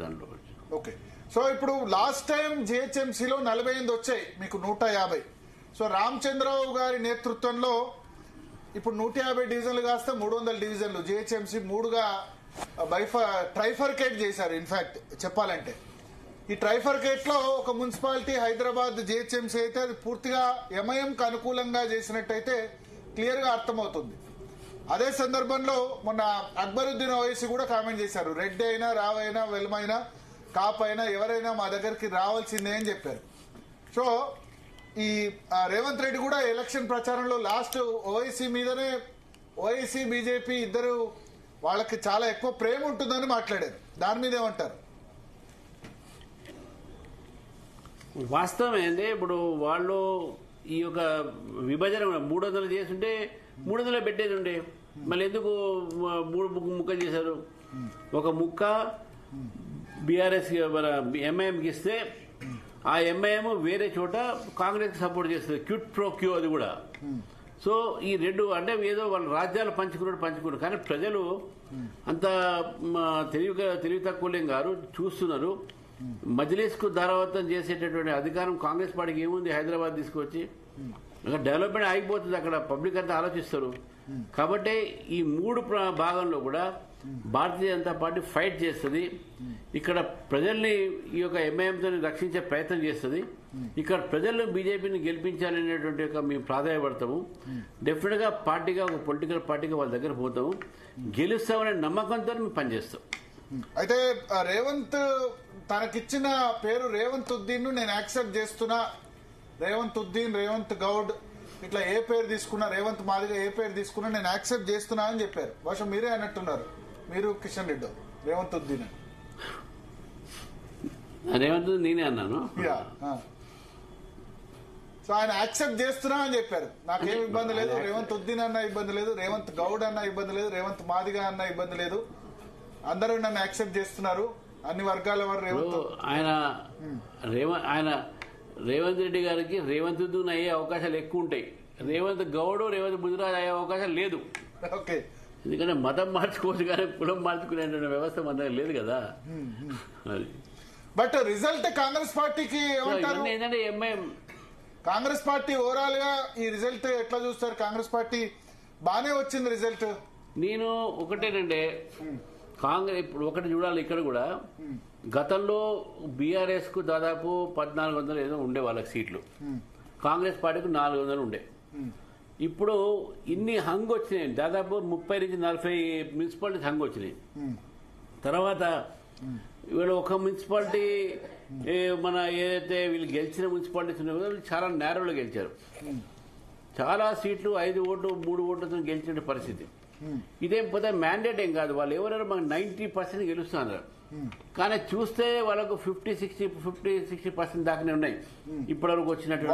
దాంట్లో. Okay, so ఇప్పుడు last time జిహెచ్ఎంసీలో 48 వచ్చాయి, మీకు 150. సో రామచంద్రరావు గారి నేతృత్వంలో ఇప్పుడు 150 డివిజన్లు కాస్తే 300 డివిజన్లు జిహెచ్ఎంసీ 3గా ట్రైఫర్కేట్ చేశారు. ఇన్ఫాక్ట్ చెప్పాలంటే ఈ ట్రైఫర్కేట్ లో ఒక మున్సిపాలిటీ హైదరాబాద్ జిహెచ్ఎంసీ అయితే అది పూర్తిగా ఎంఐఎంకి అనుకూలంగా చేసినట్టయితే క్లియర్ గా అర్థమవుతుంది. అదే సందర్భంలో మొన్న అక్బరుద్దీన్ ఓవైసీ కూడా కామెంట్ చేశారు, రెడ్డి అయినా రావైనా వెల్మైనా కాప్ అయినా ఎవరైనా మా దగ్గరికి రావాల్సిందే అని చెప్పారు. సో ఈ రేవంత్ రెడ్డి కూడా ఎలక్షన్ ప్రచారంలో లాస్ట్ ఓవైసీ మీదనే, ఓవైసీ బీజేపీ ఇద్దరు వాళ్ళకి చాలా ఎక్కువ ప్రేమ ఉంటుందని మాట్లాడారు. దాని మీద ఏమంటారు? వాస్తవమే అండి. ఇప్పుడు వాళ్ళు ఈ యొక్క విభజన 300 చేస్తుంటే 300 పెట్టేది ఉండే, మళ్ళీ ఎందుకు 3 ముక్కలు చేశారు? ఒక ముక్క బీఆర్ఎస్ మన ఎంఐఎంకి ఇస్తే ఆ ఎంఐఎం వేరే చోట కాంగ్రెస్ సపోర్ట్ చేస్తుంది, క్యూట్ ప్రో క్యూ అది కూడా. సో ఈ రెండు అంటే ఏదో వాళ్ళ రాజ్యాలు పంచుకున్నారు, కానీ ప్రజలు అంత తెలివి తక్కువలేం గారు చూస్తున్నారు. మజ్లిస్కు ధారావతం చేసేటటువంటి అధికారం కాంగ్రెస్ పార్టీకి ఏముంది? హైదరాబాద్ తీసుకొచ్చి అక్కడ డెవలప్మెంట్ ఆగిపోతుంది, అక్కడ పబ్లిక్ అంతా ఆలోచిస్తారు. కాబట్టి ఈ 3 భాగంలో కూడా భారతీయ జనతా పార్టీ ఫైట్ చేస్తుంది. ఇక్కడ ప్రజల్ని ఈ యొక్క ఎంఐఎంతో రక్షించే ప్రయత్నం చేస్తుంది. ఇక్కడ ప్రజలను బీజేపీని గెలిపించాలనేటువంటి యొక్క మేము ప్రాధాన్యపడతాము. డెఫినెట్ గా పార్టీగా ఒక పొలిటికల్ పార్టీగా వాళ్ళ దగ్గర పోతాము, గెలుస్తామనే నమ్మకంతో మేము పనిచేస్తాం. అయితే రేవంత్ తనకిచ్చిన పేరు రేవంత్ ఉద్దీన్ నేను యాక్సెప్ట్ చేస్తున్నా, రేవంత్ ఉద్దీన్, రేవంత్ గౌడ్ ఇట్లా ఏ పేరు తీసుకున్నా, రేవంత్ మాదిగా ఏ పేరు తీసుకున్నా నేను యాక్సెప్ట్ చేస్తున్నా అని చెప్పారు. బహుశా మీరే అన్నట్టున్నారు, మీరు కిషన్ రెడ్డి రేవంత్ ఉద్దీన్ రేవంత్ నేనే అన్నాను. సో ఆయన యాక్సెప్ట్ చేస్తున్నా అని చెప్పారు. నాకేం ఇబ్బంది లేదు, రేవంత్ ఉద్దీన్ అన్న ఇబ్బంది లేదు, రేవంత్ గౌడ్ అన్న ఇబ్బంది లేదు, రేవంత్ మాదిగా అన్న ఇబ్బంది లేదు, అందరూ నన్ను యాక్సెప్ట్ చేస్తున్నారు, అన్ని వర్గాల వారు. రేవంత్ ఆయన రేవంత్ రెడ్డి గారికి రేవంత్ ఉద్దీన్ అయ్యే అవకాశాలు ఎక్కువ ఉంటాయి, రేవంత్ గౌడ్ రేవంత్ ముదిరాజ్ అయ్యే అవకాశం లేదు. ఓకే, ఎందుకంటే మతం మార్చుకోవచ్చు కానీ కులం మార్చుకునే వ్యవస్థ మన దగ్గర లేదు కదా. అది బట్ రిజల్ట్ కాంగ్రెస్ పార్టీకి ఏంటంటే ఎంఐఎం కాంగ్రెస్ పార్టీ ఓవరాల్ గా ఈ రిజల్ట్ ఎట్లా చూస్తారు? కాంగ్రెస్ పార్టీ బానే వచ్చింది రిజల్ట్. నేను ఒకటేనంటే కాంగ్రెస్ ఇప్పుడు ఒకటి చూడాలి, ఇక్కడ కూడా గతంలో బీఆర్ఎస్ కు దాదాపు 1400 ఏదో ఉండే వాళ్ళకి సీట్లు, కాంగ్రెస్ పార్టీకి 400 ఉండే. ఇప్పుడు ఇన్ని హంగ్ వచ్చినాయి, దాదాపు 30 నుంచి 40 మున్సిపాలిటీస్ హంగ్ వచ్చినాయి. తర్వాత వీళ్ళు ఒక మున్సిపాలిటీ మన ఏదైతే వీళ్ళు గెలిచిన మున్సిపాలిటీస్ ఉన్నాయో వీళ్ళు చాలా నేరోలో గెలిచారు. చాలా సీట్లు 5 ఓట్లు 3 ఓట్లతో గెలిచిన పరిస్థితి. ఇదేం పోతే మ్యాండేట్ ఏం కాదు, వాళ్ళు ఎవరైనా మాకు 90% గెలుస్తున్నారు. కానీ చూస్తే వాళ్ళకు 50-60% దాకానే ఉన్నాయి ఇప్పటి వరకు వచ్చినట్టు.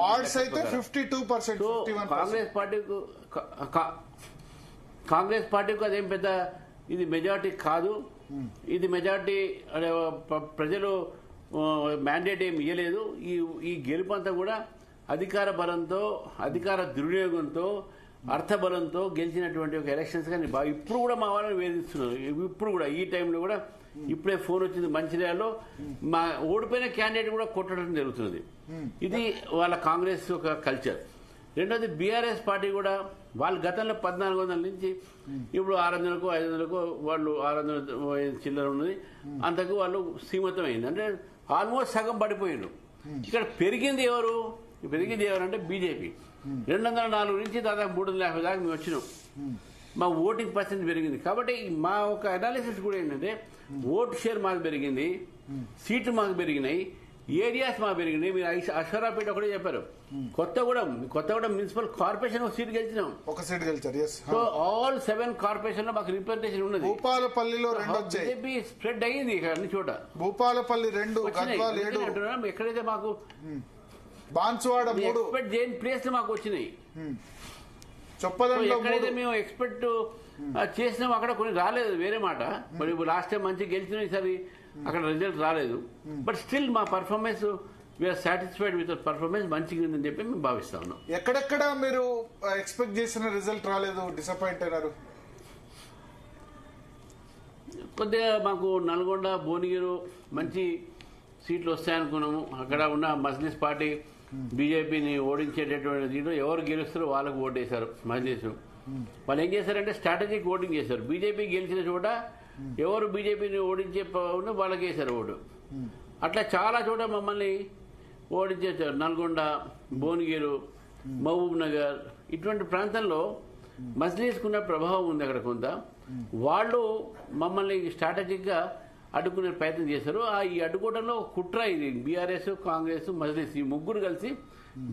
కాంగ్రెస్ పార్టీకి అదేం పెద్ద ఇది మెజార్టీ కాదు. ఇది మెజార్టీ ప్రజలు మ్యాండేట్ ఏమి ఇవ్వలేదు. ఈ గెలుపు అంతా కూడా అధికార బలంతో, అధికార దుర్వినియోగంతో, అర్థబలంతో గెలిచినటువంటి ఒక ఎలక్షన్స్. కానీ ఇప్పుడు కూడా మా వాళ్ళని వేధిస్తున్నారు. ఇప్పుడు కూడా ఈ టైంలో కూడా ఇప్పుడే ఫోన్ వచ్చింది, మంచిర్యాలలో మా ఓడిపోయిన క్యాండిడేట్ కూడా కొట్టడం జరుగుతున్నది. ఇది వాళ్ళ కాంగ్రెస్ ఒక కల్చర్. రెండోది బీఆర్ఎస్ పార్టీ కూడా వాళ్ళు గతంలో 1400 నుంచి ఇప్పుడు 600కో 500కో వాళ్ళు 600 చిల్లర ఉన్నది, అంతకు వాళ్ళు సీమితం అయింది. అంటే ఆల్మోస్ట్ సగం పడిపోయిండు. ఇక్కడ పెరిగింది ఎవరంటే బీజేపీ. 204 నుంచి దాదాపు 350 దాకా మేము వచ్చినాం. మా ఓటింగ్ పర్సెంట్ పెరిగింది. కాబట్టి మా ఒక అనాలిసిస్ కూడా ఏంటంటే ఓట్ షేర్ మాకు పెరిగింది, సీట్లు మాకు పెరిగినాయి, ఏరియాస్ మాకు పెరిగినాయి. మీరు అశ్వరాపేట ఒకటే చెప్పారు, కొత్తగూడెం మున్సిపల్ కార్పొరేషన్ ఒక సీట్ గెలిచినాం, ఒక సీట్ గెలిచారు. సో ఆల్ 7 కార్పొరేషన్ లో మాకు రిప్రజెంటేషన్ ఉన్నది. భూపాలపల్లిలో 2 బీజేపీ స్ప్రెడ్ అయ్యింది అన్ని చోట. భూపాలపల్లి 2, ఎక్కడైతే మాకు బాన్సువాడ 3 ఎక్స్పెక్ట్ చేయని ప్లేస్ మాకు వచ్చినాయి. ఎక్కడైతే మేము ఎక్స్పెక్ట్ చేసినాం అక్కడ కొన్ని రాలేదు, వేరే మాట. మరి లాస్ట్ టైం మంచిగా గెలిచిన ఈసారి అక్కడ రిజల్ట్ రాలేదు. బట్ స్టిల్ మా performance we're satisfied with performance మంచిగా ఉందని చెప్పి మేము భావిస్తా ఉన్నాం. ఎక్కడెక్కడ మీరు ఎక్స్పెక్ట్ చేసిన రిజల్ట్ రాలేదు, డిసప్పాయింట్ అయినారు? కొద్దిగా మాకు నల్గొండ భువనగిరి మంచి సీట్లు వస్తాయనుకున్నాము. అక్కడ ఉన్న మజ్లిస్ పార్టీ బీజేపీని ఓడించేటటువంటి దీంట్లో ఎవరు గెలుస్తారో వాళ్ళకు ఓటేశారు మజ్లిస్. వాళ్ళు ఏం చేశారంటే స్ట్రాటజిక్ ఓటింగ్ చేశారు. బీజేపీ గెలిచిన చోట ఎవరు బీజేపీని ఓడించే వాళ్ళకి వేశారు ఓటు. అట్లా చాలా చోట మమ్మల్ని ఓడించేశారు. నల్గొండ, భువనగిరి, మహబూబ్ నగర్ ఇటువంటి ప్రాంతంలో మజ్లిస్కున్న ప్రభావం ఉంది అక్కడ కొంత. వాళ్ళు మమ్మల్ని స్ట్రాటజిక్గా అడ్డుకునే ప్రయత్నం చేశారు. ఈ అడ్డుకోవడంలో కుట్ర ఇది. బీఆర్ఎస్, కాంగ్రెస్, మజ్లిస్ ఈ ముగ్గురు కలిసి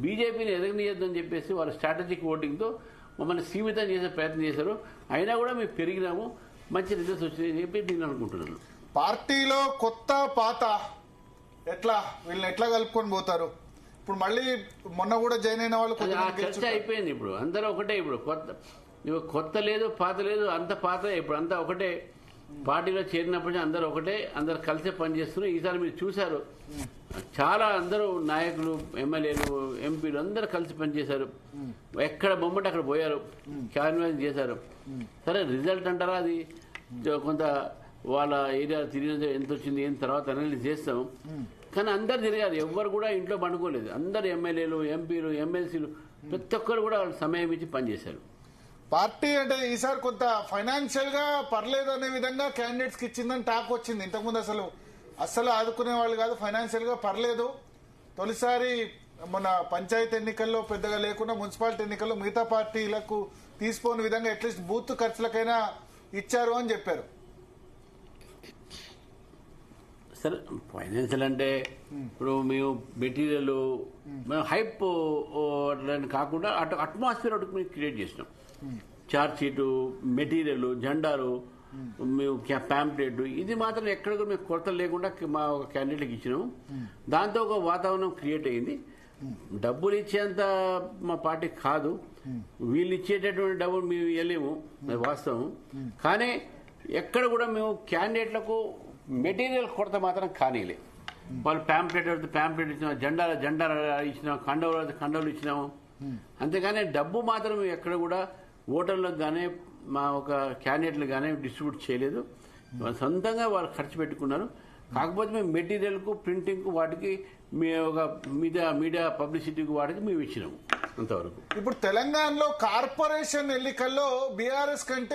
బీజేపీని ఎదగనీయద్దని చెప్పేసి వాళ్ళ స్ట్రాటజిక్ ఓటింగ్తో మమ్మల్ని సీమితం చేసే ప్రయత్నం చేశారు. అయినా కూడా మేము పెరిగినాము, మంచి రిజల్ట్స్ వచ్చినాయని చెప్పి నేను అనుకుంటున్నాను. పార్టీలో కొత్త పాత ఎట్లా వీళ్ళని ఎట్లా కలుపుకొని పోతారు? ఇప్పుడు మళ్ళీ మొన్న కూడా జాయిన్ అయిన వాళ్ళు ఆ చర్చ అయిపోయింది. ఇప్పుడు అందరూ ఒకటే. ఇప్పుడు కొత్త లేదు, పాత లేదు, అంత పాత. ఇప్పుడు అంతా ఒకటే. పార్టీలో చేరినప్పటి అందరూ ఒకటే, అందరు కలిసే పనిచేస్తున్నారు. ఈసారి మీరు చూశారు, చాలా అందరూ నాయకులు, ఎమ్మెల్యేలు, ఎంపీలు అందరూ కలిసి పనిచేశారు. ఎక్కడ బొమ్మట అక్కడ పోయారు, క్యాన్వాస్ చేశారు. సరే రిజల్ట్ అంటారా, అది కొంత వాళ్ళ ఏరియా తిరిగిన ఎంత వచ్చింది ఏం తర్వాత అనలైజ్ చేస్తాం. కానీ అందరు తిరిగారు, ఎవ్వరు కూడా ఇంట్లో పండుకోలేదు. అందరు ఎమ్మెల్యేలు, ఎంపీలు, ఎమ్మెల్సీలు ప్రతి ఒక్కరు కూడా వాళ్ళు సమయం ఇచ్చి పనిచేశారు. పార్టీ అంటే ఈసారి కొంత ఫైనాన్షియల్ గా పర్లేదు అనే విధంగా క్యాండిడేట్స్ కి ఇచ్చిందని టాక్ వచ్చింది. ఇంతకుముందు అసలు ఆదుకునే వాళ్ళు కాదు, ఫైనాన్షియల్ గా పర్లేదు. తొలిసారి మన పంచాయతీ ఎన్నికల్లో పెద్దగా లేకుండా మున్సిపాలిటీ ఎన్నికల్లో మిగతా పార్టీలకు తీసుకోని విధంగా అట్లీస్ట్ బూత్ ఖర్చులకైనా ఇచ్చారు అని చెప్పారు. సరే ఫైనాన్షియల్ అంటే ఇప్పుడు మేము మెటీరియల్ మేము హైప్ కాకుండా అటు అట్మాస్ఫియర్ ఒకటి మేము క్రియేట్ చేసినాం. చార్జ్ షీటు, మెటీరియల్, జెండాలు, మేము ప్యాంప్లెట్, ఇది మాత్రం ఎక్కడ కూడా మేము కొరత లేకుండా మా ఒక క్యాండిడేట్కి ఇచ్చినాము. దాంతో ఒక వాతావరణం క్రియేట్ అయింది. డబ్బులు ఇచ్చేంత మా పార్టీ కాదు, వీళ్ళు ఇచ్చేటటువంటి డబ్బులు మేము ఇవ్వలేము, అది వాస్తవం. కానీ ఎక్కడ కూడా మేము క్యాండిడేట్లకు మెటీరియల్ కొరత మాత్రం కానీలే. వాళ్ళు ప్యాంప్లెట్ ఇచ్చినాము, జెండా ఇచ్చినాము, కండవులు ఇచ్చినాము. అంతేగాని డబ్బు మాత్రం ఎక్కడ కూడా ఓటర్లకు కానీ మా ఒక క్యాండిడేట్లకు కానీ డిస్ట్రిబ్యూట్ చేయలేదు. సొంతంగా వాళ్ళు ఖర్చు పెట్టుకున్నారు. కాకపోతే మేము మెటీరియల్కు, ప్రింటింగ్కు, వాటికి ఒక మీడియా పబ్లిసిటీకి వాటికి మేము ఇచ్చినాము అంతవరకు. ఇప్పుడు తెలంగాణలో కార్పొరేషన్ ఎన్నికల్లో బీఆర్ఎస్ కంటే